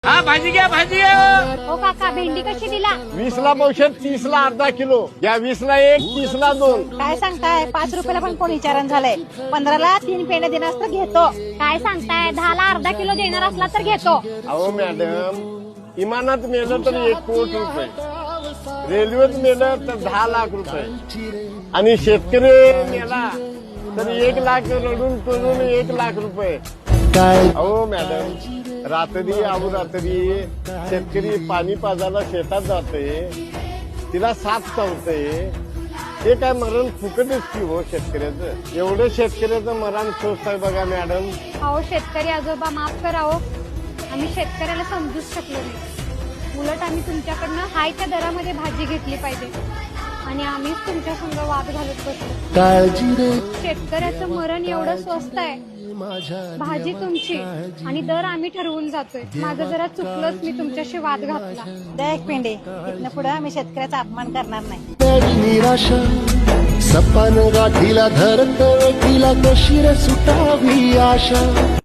हा भाजी घ्या भाजी घ्या. हो काका, भेंडी कशी दिला? 20 ला पावशेर, 30 ला अर्धा किलो. या 20 ला 1, 30 ला 2. काय सांगताय? 5 रुपयाला पण कोण विचारण झालंय? 15 ला 3 पेंड्या देणार तर घेतो. काय सांगताय? 10 ला अर्धा किलो देणार असला तर घेतो. अहो मॅडम, इमानात मेलं तर 1 कोटी रुपये, रेल्वेत मेलं तर 10 लाख रुपये, आणि शेतकरी मेला तर 1 लाख रडून करून 1 लाख रुपये. अहो मॅडम, रात्री शेतकरी पाणी पाजायला शेतात जाते, तिला साथ चावते. हे काय मरण फुकटच की हो शेतकऱ्याचं? एवढं शेतकऱ्याचं मरण स्वस्त आहे बघा मॅडम. अहो शेतकरी आजोबा, माफ करावं, आम्ही शेतकऱ्याला समजूच शकलो नाही. उलट आम्ही तुमच्याकडनं हाय त्या दरामध्ये भाजी घेतली पाहिजे, आणि आम्हीच तुमच्या संग वाद घालत बसलो. शेतकऱ्याचं मरण एवढं स्वस्त आहे, भाजी तुमची आणि दर आम्ही ठरवून जातोय. माझं जरा चुकलंच, मी तुमच्याशी वाद घातला. द्या 1 पेंडे. इथनं पुढे आम्ही शेतकऱ्याचा अपमान करणार नाही. निराशा सपान गाठीला धरत वेठीला कशी रे सुटावी आशा.